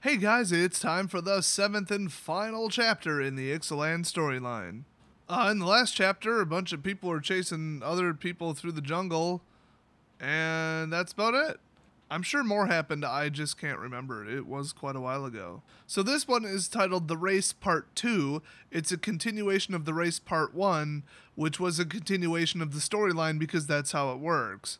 Hey guys, it's time for the 7th and final chapter in the Ixalan storyline. In the last chapter, a bunch of people were chasing other people through the jungle, and that's about it. I'm sure more happened, I just can't remember. It was quite a while ago. So this one is titled The Race Part 2. It's a continuation of The Race Part 1, which was a continuation of the storyline because that's how it works.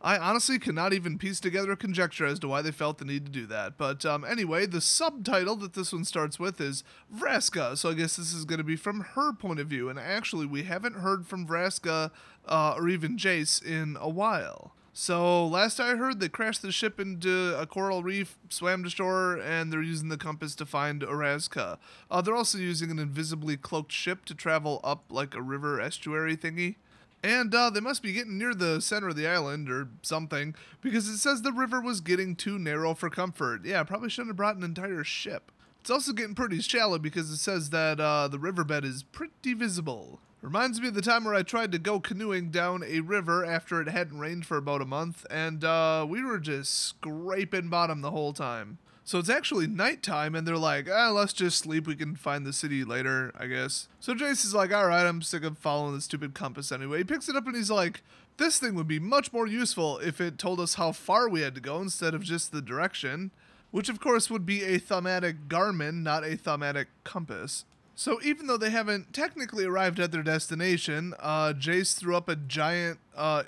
I honestly cannot even piece together a conjecture as to why they felt the need to do that. But anyway, the subtitle that this one starts with is Vraska, so I guess this is going to be from her point of view. And actually, we haven't heard from Vraska or even Jace in a while. So last I heard, they crashed the ship into a coral reef, swam to shore, and they're using the compass to find Orazca. They're also using an invisibly cloaked ship to travel up like a river estuary thingy. And they must be getting near the center of the island or something, because it says the river was getting too narrow for comfort. Yeah, probably shouldn't have brought an entire ship. It's also getting pretty shallow because it says that the riverbed is pretty visible. Reminds me of the time where I tried to go canoeing down a river after it hadn't rained for about a month, and we were just scraping bottom the whole time. So it's actually nighttime, and they're like, let's just sleep. We can find the city later, I guess. So Jace is like, alright, I'm sick of following the stupid compass anyway. He picks it up and he's like, this thing would be much more useful if it told us how far we had to go instead of just the direction. Which, of course, would be a thaumatic Garmin, not a thaumatic compass. So even though they haven't technically arrived at their destination, Jace threw up a giant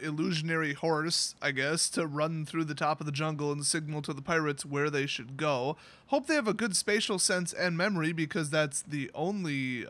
illusionary horse, I guess, to run through the top of the jungle and signal to the pirates where they should go. Hope they have a good spatial sense and memory because that's the only,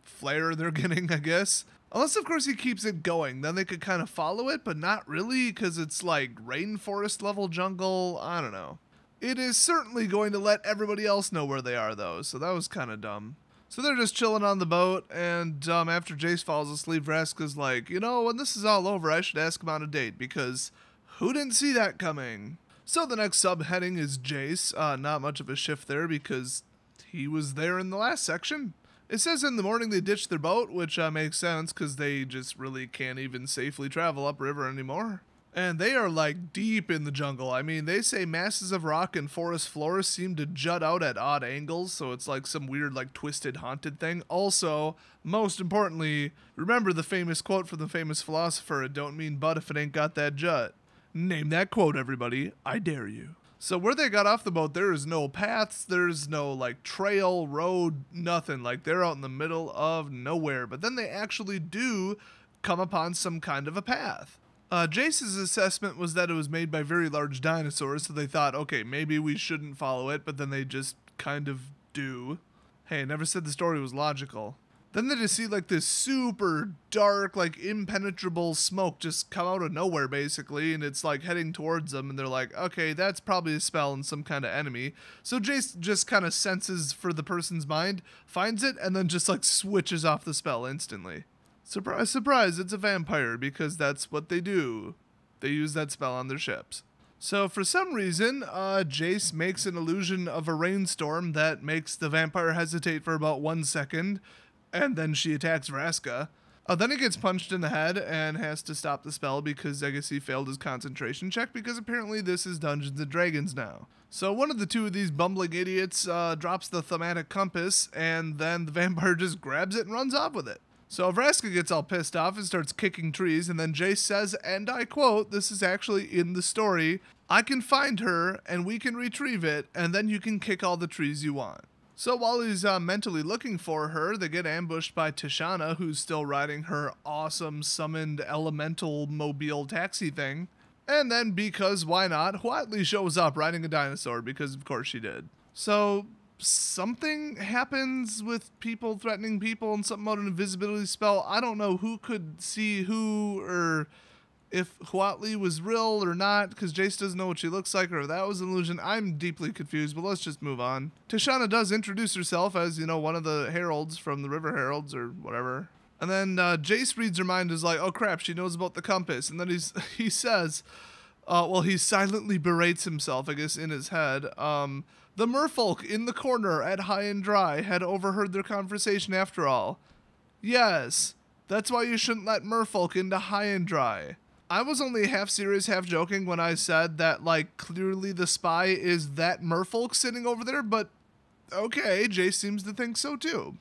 flair they're getting, I guess. Unless, of course, he keeps it going. Then they could kind of follow it, but not really because it's like rainforest level jungle. I don't know. It is certainly going to let everybody else know where they are, though, so that was kind of dumb. So they're just chilling on the boat, and after Jace falls asleep, Vraska's like, when this is all over, I should ask him on a date, because who didn't see that coming? So the next subheading is Jace. Not much of a shift there, because he was there in the last section. It says in the morning they ditched their boat, which makes sense, because they just really can't even safely travel upriver anymore. And they are like deep in the jungle. I mean, they say masses of rock and forest floors seem to jut out at odd angles, so it's like some weird like twisted haunted thing. Also, most importantly, remember the famous quote from the famous philosopher, it don't mean butt if it ain't got that jut. Name that quote, everybody. I dare you. So where they got off the boat, there is no paths, there's no like trail, road, nothing. Like they're out in the middle of nowhere. But then they actually do come upon some kind of a path. Jace's assessment was that it was made by very large dinosaurs, so they thought, okay, maybe we shouldn't follow it, but then they just kind of do. Hey, I never said the story was logical. Then they just see like this super dark, like impenetrable smoke just come out of nowhere, basically, and it's like heading towards them, and they're like, okay, that's probably a spell and some kind of enemy. So Jace just kind of senses for the person's mind, finds it, and then just like switches off the spell instantly. Surprise, surprise, it's a vampire, because that's what they do. They use that spell on their ships. So for some reason, Jace makes an illusion of a rainstorm that makes the vampire hesitate for about 1 second, and then she attacks Vraska. Then he gets punched in the head and has to stop the spell because I guess he failed his concentration check, because apparently this is Dungeons & Dragons now. So one of the two of these bumbling idiots drops the thaumatic compass, and then the vampire just grabs it and runs off with it. So Vraska gets all pissed off and starts kicking trees, and then Jace says, and I quote, this is actually in the story, I can find her, and we can retrieve it, and then you can kick all the trees you want. So while he's mentally looking for her, they get ambushed by Tishana, who's still riding her awesome summoned elemental mobile taxi thing. And then, because why not, Huatli shows up riding a dinosaur, because of course she did. So something happens with people threatening people and something about an invisibility spell. I don't know who could see who, or if Huatli was real or not, because Jace doesn't know what she looks like, or if that was an illusion. I'm deeply confused, but let's just move on. Tishana does introduce herself as, one of the heralds from the River Heralds, or whatever. And then Jace reads her mind, is like, oh crap, she knows about the compass. And then he says, he silently berates himself, I guess, in his head. The merfolk in the corner at High and Dry had overheard their conversation after all. Yes, that's why you shouldn't let merfolk into High and Dry. I was only half serious, half joking when I said that, like, clearly the spy is that merfolk sitting over there, but okay, Jace seems to think so too.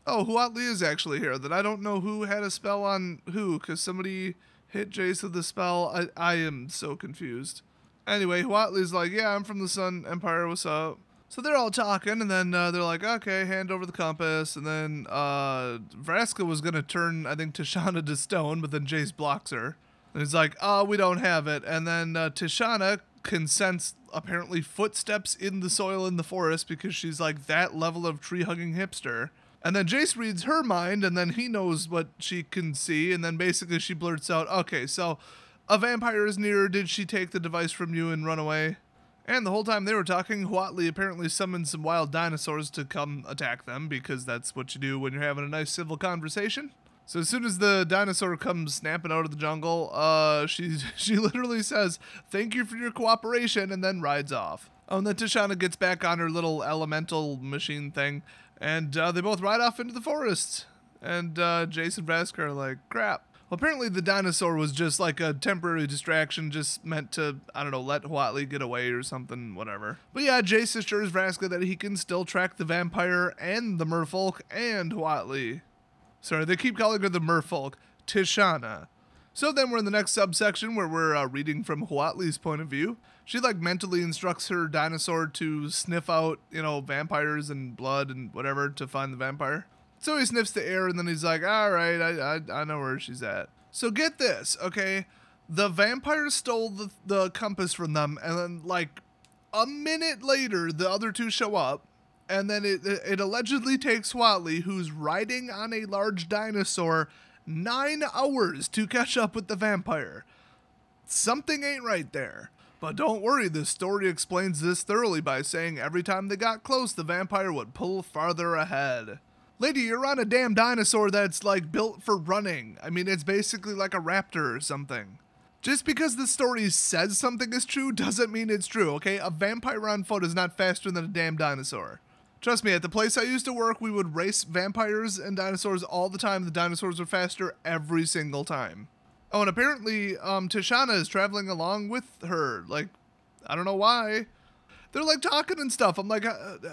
Oh, Huatli is actually here. Then I don't know who had a spell on who, because somebody hit Jace with the spell. I am so confused. Anyway, Huatli's like, yeah, I'm from the Sun Empire, what's up? So they're all talking, and then they're like, okay, hand over the compass, and then Vraska was going to turn, I think, Tishana to stone, but then Jace blocks her. And he's like, oh, we don't have it. And then Tishana can sense, apparently, footsteps in the soil in the forest because she's like that level of tree-hugging hipster. And then Jace reads her mind, and then he knows what she can see, and then basically she blurts out, okay, so a vampire is near. Did she take the device from you and run away? And the whole time they were talking, Huatli apparently summoned some wild dinosaurs to come attack them, because that's what you do when you're having a nice civil conversation. So as soon as the dinosaur comes snapping out of the jungle, she literally says, thank you for your cooperation, and then rides off. Oh, and then Tishana gets back on her little elemental machine thing, and they both ride off into the forest. And Jace and Vraska are like, crap. Well, apparently the dinosaur was just like a temporary distraction, just meant to, I don't know, let Huatli get away or something, whatever. But yeah, Jace assures Vraska that he can still track the vampire and the merfolk and Huatli. Sorry, they keep calling her the merfolk, Tishana. So then we're in the next subsection where we're reading from Huatli's point of view. She like mentally instructs her dinosaur to sniff out, you know, vampires and blood and whatever to find the vampire. So he sniffs the air and then he's like, all right, I know where she's at. So get this, okay? The vampire stole the compass from them, and then like a minute later, the other two show up. And then it allegedly takes Huatli, who's riding on a large dinosaur, 9 hours to catch up with the vampire. Something ain't right there. But don't worry, the story explains this thoroughly by saying every time they got close, the vampire would pull farther ahead. Lady, you're on a damn dinosaur that's like built for running. I mean, it's basically like a raptor or something. Just because the story says something is true doesn't mean it's true, okay? A vampire on foot is not faster than a damn dinosaur. Trust me, at the place I used to work, we would race vampires and dinosaurs all the time. The dinosaurs were faster every single time. Oh, and apparently, Tishana is traveling along with her. Like, I don't know why. They're like talking and stuff. I'm like,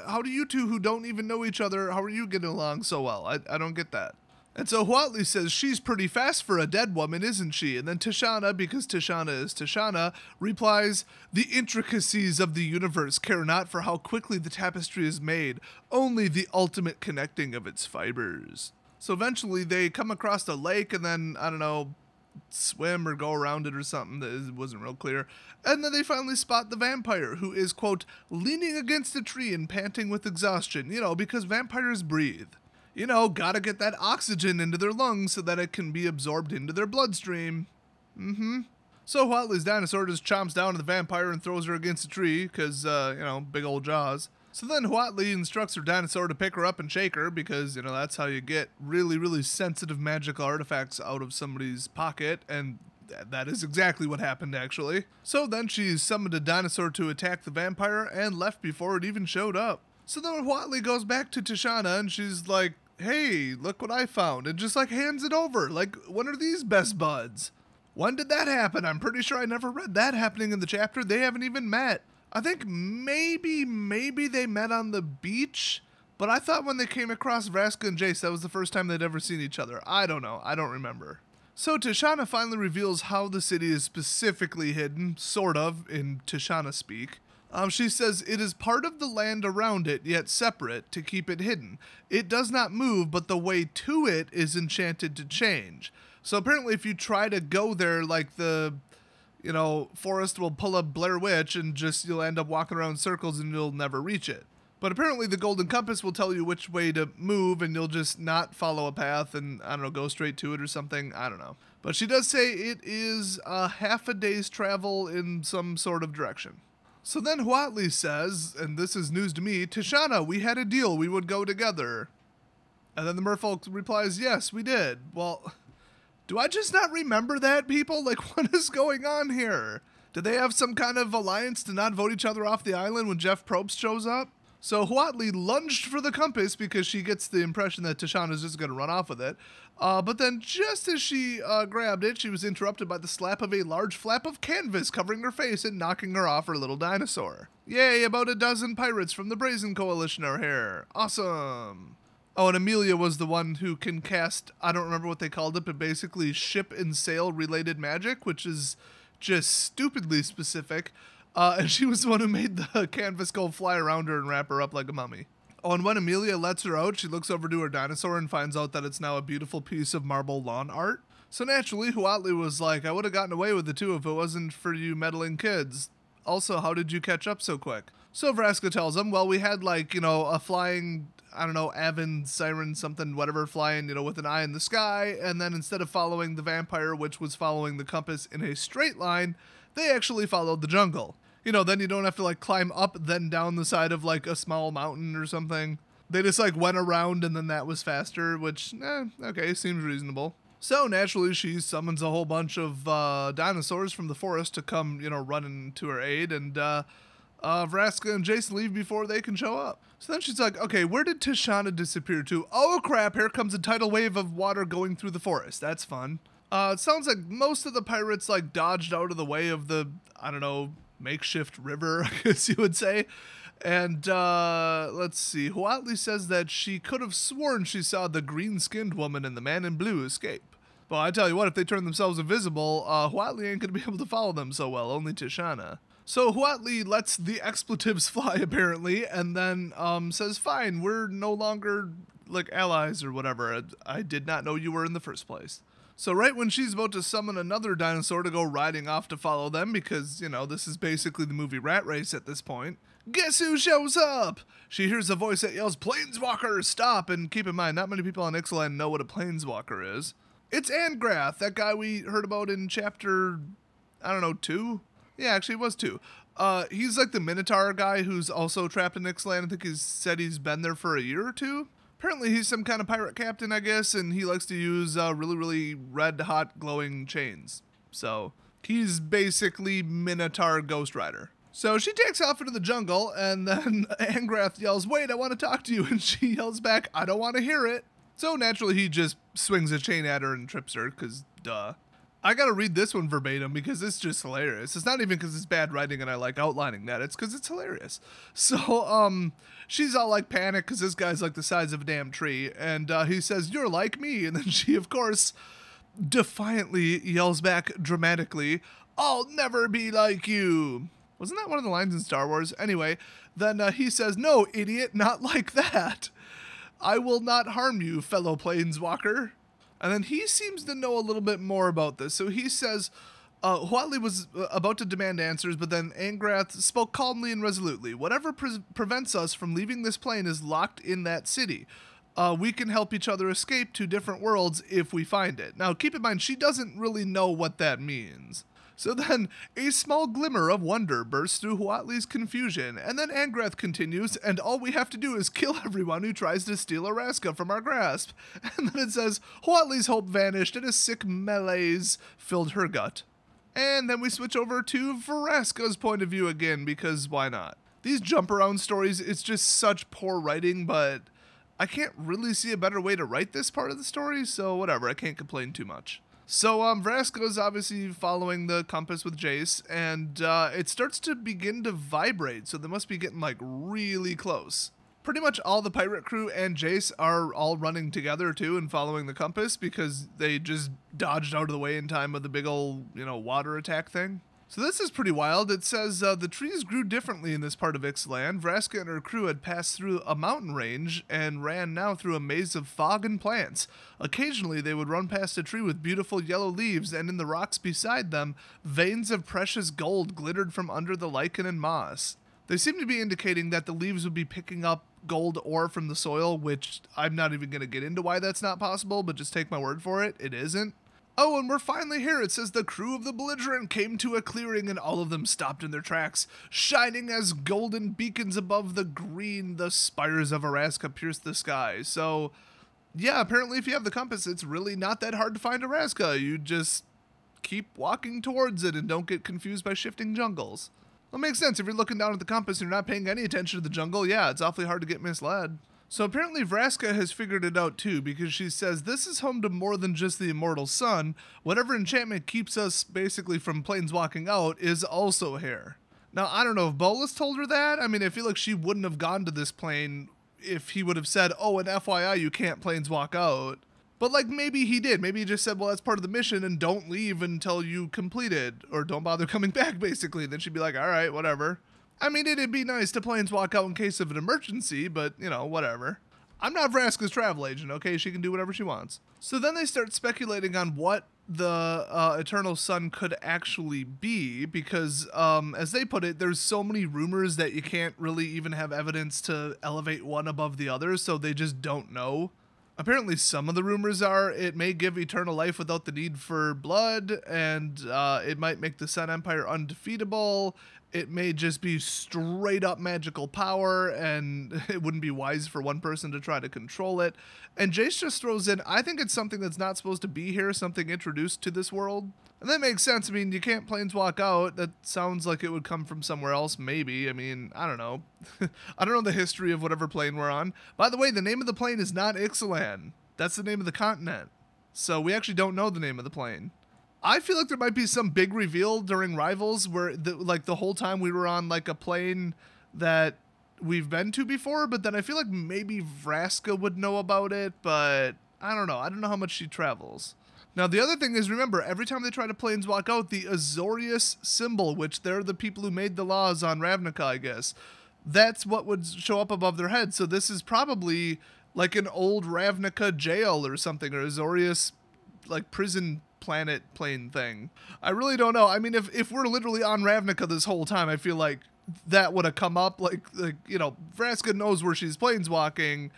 how do you two who don't even know each other, how are you getting along so well? I don't get that. And so Huatli says, she's pretty fast for a dead woman, isn't she? And then Tishana, because Tishana is Tishana, replies, the intricacies of the universe care not for how quickly the tapestry is made, only the ultimate connecting of its fibers. So eventually they come across a lake and then, I don't know, swim or go around it or something. That wasn't real clear. And then they finally spot the vampire, who is, quote, leaning against a tree and panting with exhaustion, you know, because vampires breathe. You know, gotta get that oxygen into their lungs so that it can be absorbed into their bloodstream. So Huatli's dinosaur just chomps down to the vampire and throws her against a tree, because, you know, big old jaws. So then Huatli instructs her dinosaur to pick her up and shake her, because, you know, that's how you get really, really sensitive magical artifacts out of somebody's pocket, and that is exactly what happened, actually. So then she summoned a dinosaur to attack the vampire and left before it even showed up. So then Huatli goes back to Tishana and she's like, hey, look what I found, and just like hands it over. Like, when are these best buds? When did that happen? I'm pretty sure I never read that happening in the chapter. They haven't even met. I think maybe they met on the beach, but I thought when they came across Vraska and Jace, that was the first time they'd ever seen each other. I don't know. I don't remember. So Tishana finally reveals how the city is specifically hidden, sort of, in Tishana speak. She says it is part of the land around it, yet separate, to keep it hidden. It does not move, but the way to it is enchanted to change. So apparently if you try to go there, like the, you know, forest will pull a Blair Witch and just you'll end up walking around in circles and you'll never reach it. But apparently the Golden Compass will tell you which way to move and you'll just not follow a path and, I don't know, go straight to it or something. I don't know. But she does say it is a half a day's travel in some sort of direction. So then Huatli says, and this is news to me, Tishana, we had a deal, we would go together. And then the merfolk replies, yes, we did. Well, do I just not remember that, people? Like, what is going on here? Did they have some kind of alliance to not vote each other off the island when Jeff Probst shows up? So Huatli lunged for the compass because she gets the impression that Tishana's just going to run off with it. But then just as she grabbed it, she was interrupted by the slap of a large flap of canvas covering her face and knocking her off her little dinosaur. Yay, about a dozen pirates from the Brazen Coalition are here. Awesome. Oh, and Amelia was the one who can cast, I don't remember what they called it, but basically ship and sail related magic, which is just stupidly specific. And she was the one who made the canvas go fly around her and wrap her up like a mummy. Oh, and when Amelia lets her out, she looks over to her dinosaur and finds out that it's now a beautiful piece of marble lawn art. So naturally, Huatli was like, I would have gotten away with the two if it wasn't for you meddling kids. Also, how did you catch up so quick? So Vraska tells him, well, we had like, a flying, I don't know, Avon, siren, something, whatever, flying, with an eye in the sky. And then instead of following the vampire, which was following the compass in a straight line, they actually followed the jungle. Then you don't have to like climb up, then down the side of like a small mountain or something. They just like went around and then that was faster, which, okay, seems reasonable. So naturally she summons a whole bunch of dinosaurs from the forest to come, running to her aid, and Vraska and Jace leave before they can show up. So then she's like, okay, where did Tishana disappear to? Oh crap, here comes a tidal wave of water going through the forest. That's fun. It sounds like most of the pirates like dodged out of the way of the, I don't know, makeshift river, I guess you would say. And let's see, Huatli says that she could have sworn she saw the green-skinned woman and the man in blue escape. Well, I tell you what, if they turn themselves invisible, Huatli ain't going to be able to follow them so well, only Tishana. So Huatli lets the expletives fly, apparently, and then says, fine, we're no longer, like, allies or whatever. I did not know you were in the first place. So right when she's about to summon another dinosaur to go riding off to follow them, because, this is basically the movie Rat Race at this point, guess who shows up? She hears a voice that yells, Planeswalker, stop! And keep in mind, not many people on Ixalan know what a Planeswalker is. It's Angrath, that guy we heard about in chapter, I don't know, 2? Yeah, actually it was 2. He's like the Minotaur guy who's also trapped in Ixalan. I think he said he's been there for a year or 2. Apparently he's some kind of pirate captain, I guess, and he likes to use really, really red, hot, glowing chains. So he's basically Minotaur Ghost Rider. So she takes off into the jungle, and then Angrath yells, wait, I want to talk to you, and she yells back, I don't want to hear it. So naturally he just swings a chain at her and trips her, because duh. I gotta read this one verbatim because it's just hilarious. It's not even because it's bad writing and I like outlining that. It's because it's hilarious. So, she's all like panicked because this guy's like the size of a damn tree. And he says, you're like me. And then she, of course, defiantly yells back dramatically, I'll never be like you. Wasn't that one of the lines in Star Wars? Anyway, then he says, no, idiot, not like that. I will not harm you, fellow planeswalker. And then he seems to know a little bit more about this. So he says, Huatli was about to demand answers, but then Angrath spoke calmly and resolutely. Whatever prevents us from leaving this plane is locked in that city. We can help each other escape to different worlds if we find it. Now, keep in mind, she doesn't really know what that means. So then, a small glimmer of wonder bursts through Huatli's confusion, and then Angrath continues, and all we have to do is kill everyone who tries to steal Orazca from our grasp. And then it says, Huatli's hope vanished, and a sick malaise filled her gut. And then we switch over to Vraska's point of view again, because why not? These jump around stories, it's just such poor writing, but I can't really see a better way to write this part of the story, so whatever, I can't complain too much. So Vraska is obviously following the compass with Jace, and it starts to begin to vibrate, so they must be getting like really close. Pretty much all the pirate crew and Jace are all running together too and following the compass because they just dodged out of the way in time of the big old, water attack thing. So this is pretty wild. It says the trees grew differently in this part of Ixalan. Vraska and her crew had passed through a mountain range and ran now through a maze of fog and plants. Occasionally they would run past a tree with beautiful yellow leaves, and in the rocks beside them, veins of precious gold glittered from under the lichen and moss. They seem to be indicating that the leaves would be picking up gold ore from the soil, which I'm not even going to get into why that's not possible, but just take my word for it, it isn't. Oh, and we're finally here. It says the crew of the Belligerent came to a clearing and all of them stopped in their tracks. Shining as golden beacons above the green, the spires of Orazca pierced the sky. So, yeah, apparently if you have the compass, it's really not that hard to find Orazca. You just keep walking towards it and don't get confused by shifting jungles. Well, it makes sense. If you're looking down at the compass and you're not paying any attention to the jungle, yeah, it's awfully hard to get misled. So apparently Vraska has figured it out too, because she says this is home to more than just the immortal sun. Whatever enchantment keeps us basically from planeswalking out is also here. Now, I don't know if Bolas told her that. I mean, I feel like she wouldn't have gone to this plane if he would have said, oh, and FYI, you can't planeswalk out. But like maybe he did. Maybe he just said, well, that's part of the mission and don't leave until you complete it, or don't bother coming back, basically. Then she'd be like, all right, whatever. I mean, it'd be nice to planeswalk out in case of an emergency, but, you know, whatever. I'm not Vraska's travel agent, okay? She can do whatever she wants. So then they start speculating on what the Eternal Sun could actually be, because, as they put it, there's so many rumors that you can't really even have evidence to elevate one above the other, so they just don't know. Apparently some of the rumors are it may give eternal life without the need for blood, and it might make the Sun Empire undefeatable. It may just be straight up magical power, and it wouldn't be wise for one person to try to control it. And Jace just throws in, I think it's something that's not supposed to be here, something introduced to this world. And that makes sense. I mean, you can't planeswalk out. That sounds like it would come from somewhere else, maybe. I mean, I don't know. I don't know the history of whatever plane we're on. By the way, the name of the plane is not Ixalan. That's the name of the continent. So we actually don't know the name of the plane. I feel like there might be some big reveal during Rivals where the whole time we were on like a plane that we've been to before, but then I feel like maybe Vraska would know about it, but I don't know. I don't know how much she travels. Now, the other thing is, remember, every time they try to planeswalk out, the Azorius symbol, which they're the people who made the laws on Ravnica, I guess, that's what would show up above their head. So this is probably like an old Ravnica jail or something, or Azorius like prison planet plane thing. I really don't know. I mean, if we're literally on Ravnica this whole time, I feel like that would have come up. Like you know, Vraska knows where she's planeswalking,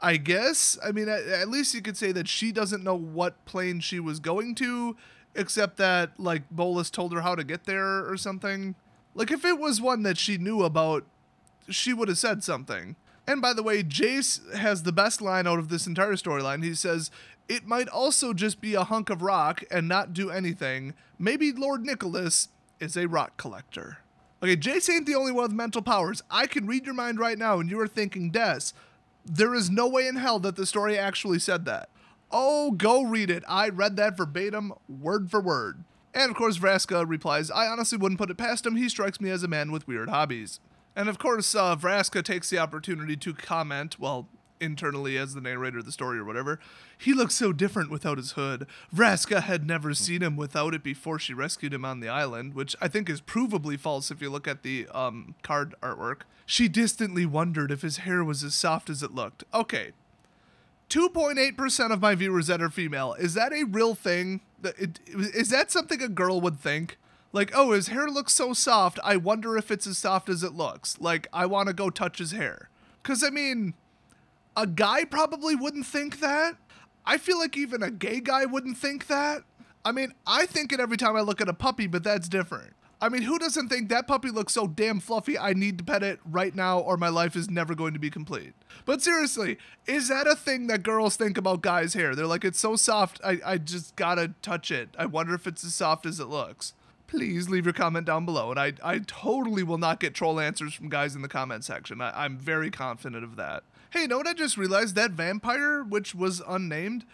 I guess. I mean, at least you could say that she doesn't know what plane she was going to, except that like Bolas told her how to get there or something. Like if it was one that she knew about, she would have said something. And by the way, Jace has the best line out of this entire storyline. He says, it might also just be a hunk of rock and not do anything. Maybe Lord Nicholas is a rock collector. Okay, Jace ain't the only one with mental powers. I can read your mind right now and you are thinking, Des, there is no way in hell that the story actually said that. Oh, go read it. I read that verbatim, word for word. And of course, Vraska replies, I honestly wouldn't put it past him. He strikes me as a man with weird hobbies. And of course, Vraska takes the opportunity to comment, well, internally as the narrator of the story or whatever, he looks so different without his hood. Vraska had never seen him without it before she rescued him on the island, which I think is provably false if you look at the card artwork. She distantly wondered if his hair was as soft as it looked. Okay, 2.8% of my viewers that are female. Is that a real thing? Is that something a girl would think? Like, oh, his hair looks so soft, I wonder if it's as soft as it looks. Like, I want to go touch his hair. Because, I mean, a guy probably wouldn't think that. I feel like even a gay guy wouldn't think that. I mean, I think it every time I look at a puppy, but that's different. I mean, who doesn't think that puppy looks so damn fluffy, I need to pet it right now or my life is never going to be complete? But seriously, is that a thing that girls think about guys' hair? They're like, it's so soft, I just gotta touch it. I wonder if it's as soft as it looks. Please leave your comment down below, and I totally will not get troll answers from guys in the comment section. I'm very confident of that. Hey, you know what I just realized? That vampire, which was unnamed,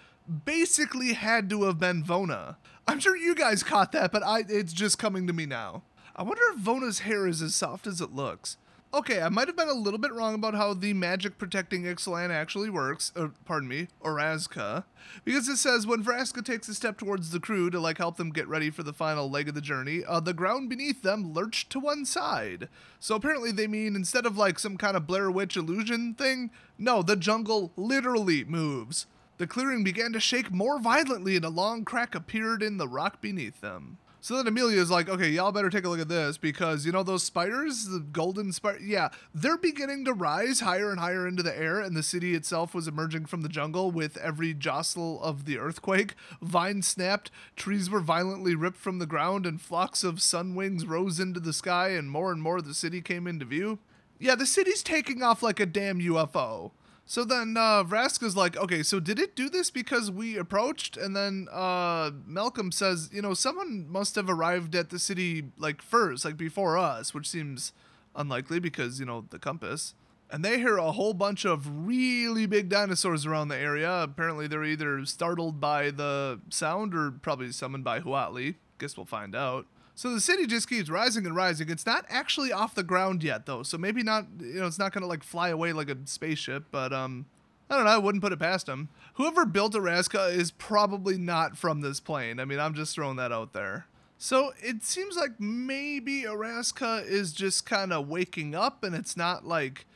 basically had to have been Vona. I'm sure you guys caught that, but it's just coming to me now. I wonder if Vona's hair is as soft as it looks. Okay, I might have been a little bit wrong about how the magic protecting Ixalan actually works, pardon me, Orazca, because it says when Vraska takes a step towards the crew to like help them get ready for the final leg of the journey, the ground beneath them lurched to one side. So apparently they mean instead of like some kind of Blair Witch illusion thing, no, the jungle literally moves. The clearing began to shake more violently and a long crack appeared in the rock beneath them. So then Amelia's like, okay, y'all better take a look at this because, you know, those spiders, the golden spider, yeah, they're beginning to rise higher and higher into the air, and the city itself was emerging from the jungle with every jostle of the earthquake. Vines snapped, trees were violently ripped from the ground, and flocks of sun wings rose into the sky, and more the city came into view. Yeah, the city's taking off like a damn UFO. So then Vraska's like, okay, so did it do this because we approached? And then Malcolm says, you know, someone must have arrived at the city like first, like before us, which seems unlikely because, you know, the compass. And they hear a whole bunch of really big dinosaurs around the area. Apparently they're either startled by the sound or probably summoned by Huatli. Guess we'll find out. So the city just keeps rising and rising. It's not actually off the ground yet, though. So maybe not, you know, it's not going to, like, fly away like a spaceship. But, I don't know. I wouldn't put it past them. Whoever built Orazca is probably not from this plane. I mean, I'm just throwing that out there. So it seems like maybe Orazca is just kind of waking up and it's not, like,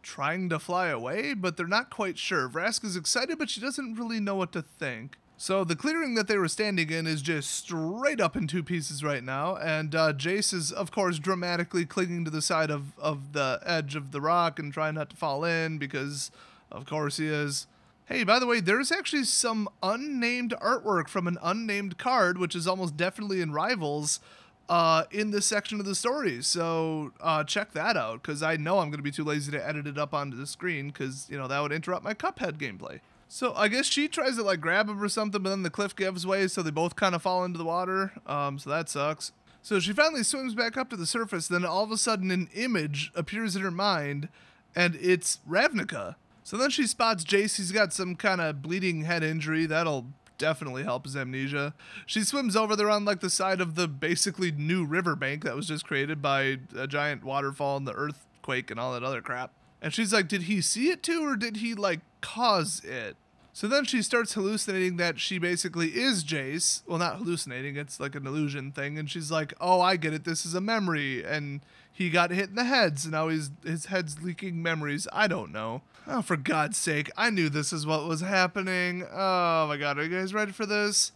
trying to fly away. But they're not quite sure. Vraska's excited, but she doesn't really know what to think. So the clearing that they were standing in is just straight up in two pieces right now, and Jace is, of course, dramatically clinging to the side of the edge of the rock and trying not to fall in because, of course, he is. Hey, by the way, there's actually some unnamed artwork from an unnamed card, which is almost definitely in Rivals, in this section of the story. So check that out, because I know I'm going to be too lazy to edit it up onto the screen, because, you know, that would interrupt my Cuphead gameplay. So I guess she tries to like grab him or something, but then the cliff gives way, so they both kind of fall into the water. So that sucks. So she finally swims back up to the surface, then all of a sudden an image appears in her mind, and it's Ravnica. So then she spots Jace. He's got some kind of bleeding head injury. That'll definitely help his amnesia. She swims over there on like the side of the basically new riverbank that was just created by a giant waterfall and the earthquake and all that other crap. And she's like, did he see it too, or did he like cause it? So then she starts hallucinating that she basically is Jace. Well, not hallucinating, it's like an illusion thing. And she's like, oh, I get it, this is a memory. And he got hit in the head, so now his head's leaking memories. I don't know. Oh, for God's sake, I knew this is what was happening. Oh my God, are you guys ready for this?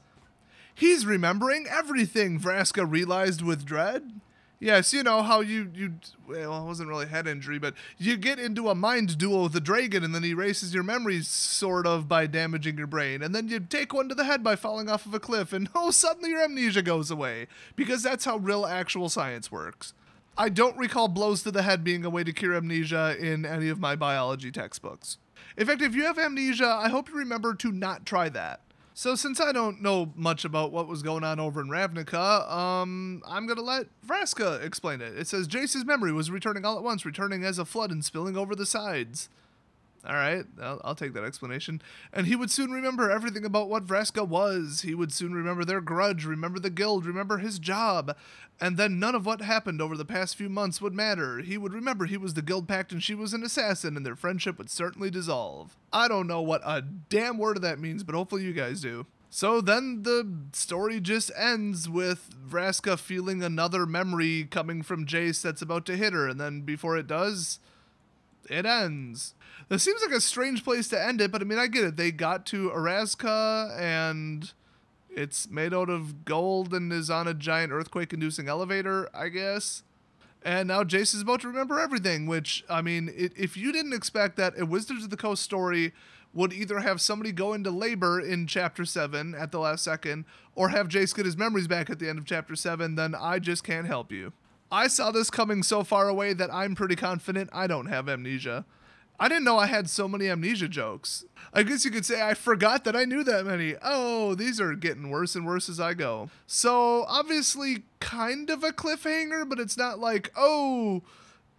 He's remembering everything, Vraska realized with dread. Yes, you know how well, it wasn't really a head injury, but you get into a mind duel with the dragon and then he erases your memories sort of by damaging your brain. And then you take one to the head by falling off of a cliff and oh, suddenly your amnesia goes away. Because that's how real actual science works. I don't recall blows to the head being a way to cure amnesia in any of my biology textbooks. In fact, if you have amnesia, I hope you remember to not try that. So since I don't know much about what was going on over in Ravnica, I'm going to let Vraska explain it. It says, Jace's memory was returning all at once, returning as a flood and spilling over the sides. All right, I'll take that explanation. And he would soon remember everything about what Vraska was. He would soon remember their grudge, remember the guild, remember his job. And then none of what happened over the past few months would matter. He would remember he was the guild pact and she was an assassin, and their friendship would certainly dissolve. I don't know what a damn word of that means, but hopefully you guys do. So then the story just ends with Vraska feeling another memory coming from Jace that's about to hit her, and then before it does, it ends. This seems like a strange place to end it, but I mean, I get it. They got to Orazca, and it's made out of gold and is on a giant earthquake-inducing elevator, I guess. And now Jace is about to remember everything, which, I mean, if you didn't expect that a Wizards of the Coast story would either have somebody go into labor in Chapter 7 at the last second, or have Jace get his memories back at the end of Chapter 7, then I just can't help you. I saw this coming so far away that I'm pretty confident I don't have amnesia. I didn't know I had so many amnesia jokes. I guess you could say I forgot that I knew that many. Oh, these are getting worse and worse as I go. So, obviously, kind of a cliffhanger, but it's not like, oh,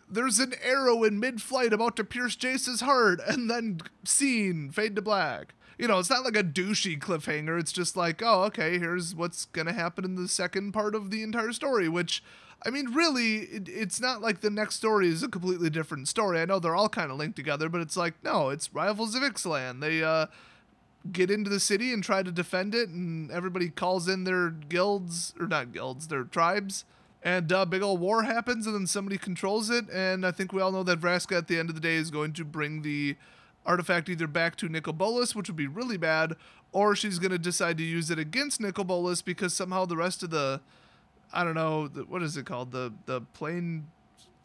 there's an arrow in mid-flight about to pierce Jace's heart, and then scene, fade to black. You know, it's not like a douchey cliffhanger. It's just like, oh, okay, here's what's gonna happen in the second part of the entire story, which, I mean, really, it's not like the next story is a completely different story. I know they're all kind of linked together, but it's like, no, it's Rivals of Ixalan. They get into the city and try to defend it, and everybody calls in their guilds, or not guilds, their tribes, and big old war happens, and then somebody controls it, and I think we all know that Vraska at the end of the day is going to bring the artifact either back to Nicobolus, which would be really bad, or she's going to decide to use it against Nicobolus because somehow the rest of the, I don't know, what is it called? The plain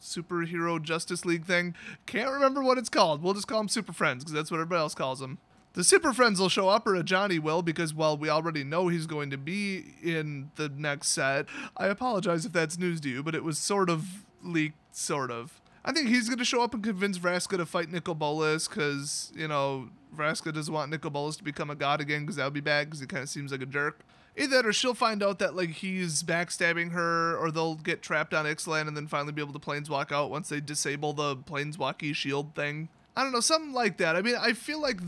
superhero Justice League thing? Can't remember what it's called. We'll just call them Super Friends because that's what everybody else calls them. The Super Friends will show up, or a Johnny will, because, well, we already know he's going to be in the next set. I apologize if that's news to you, but it was sort of leaked, sort of. I think he's going to show up and convince Vraska to fight Nicol Bolas because, you know, Vraska doesn't want Nicol Bolas to become a god again because that would be bad because he kind of seems like a jerk. Either that or she'll find out that, like, he's backstabbing her, or they'll get trapped on Ixalan and then finally be able to planeswalk out once they disable the planeswalky shield thing. I don't know, something like that. I mean, I feel like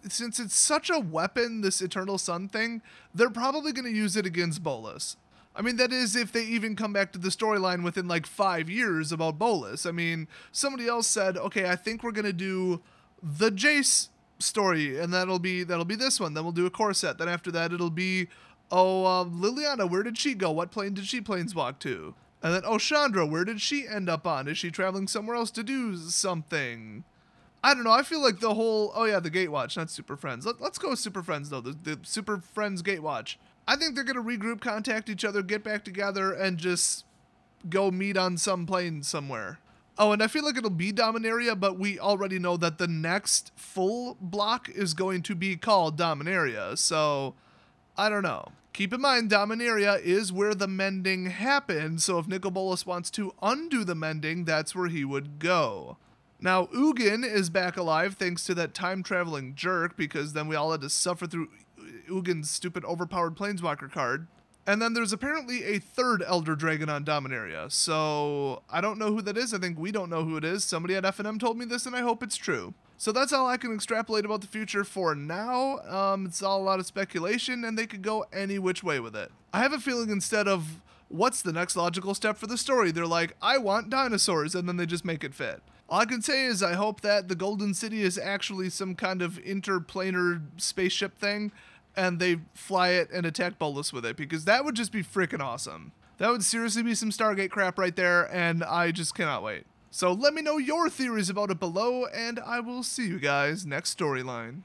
since it's such a weapon, this Eternal Sun thing, they're probably going to use it against Bolas. I mean, that is if they even come back to the storyline within like 5 years about Bolas. I mean, somebody else said, okay, I think we're going to do the Jace story, and that'll be this one. Then we'll do a core set. Then after that, it'll be, Liliana, where did she go? What plane did she planeswalk to? And then, Chandra, where did she end up on? Is she traveling somewhere else to do something? I don't know. I feel like the whole, the Gatewatch, not Super Friends. Let's go with Super Friends, though. The Super Friends Gatewatch. I think they're going to regroup, contact each other, get back together, and just go meet on some plane somewhere. Oh, and I feel like it'll be Dominaria, but we already know that the next full block is going to be called Dominaria. So, I don't know. Keep in mind, Dominaria is where the mending happened, so if Nicol Bolas wants to undo the mending, that's where he would go. Now, Ugin is back alive thanks to that time-traveling jerk, because then we all had to suffer through Ugin's stupid overpowered Planeswalker card. And then there's apparently a third Elder Dragon on Dominaria, so I don't know who that is. I think we don't know who it is. Somebody at FNM told me this, and I hope it's true. So that's all I can extrapolate about the future for now. It's all a lot of speculation, and they could go any which way with it. I have a feeling instead of what's the next logical step for the story, they're like, I want dinosaurs, and then they just make it fit. All I can say is I hope that the Golden City is actually some kind of interplanar spaceship thing, and they fly it and attack Bolas with it, because that would just be freaking awesome. That would seriously be some Stargate crap right there, and I just cannot wait. So let me know your theories about it below, and I will see you guys next storyline.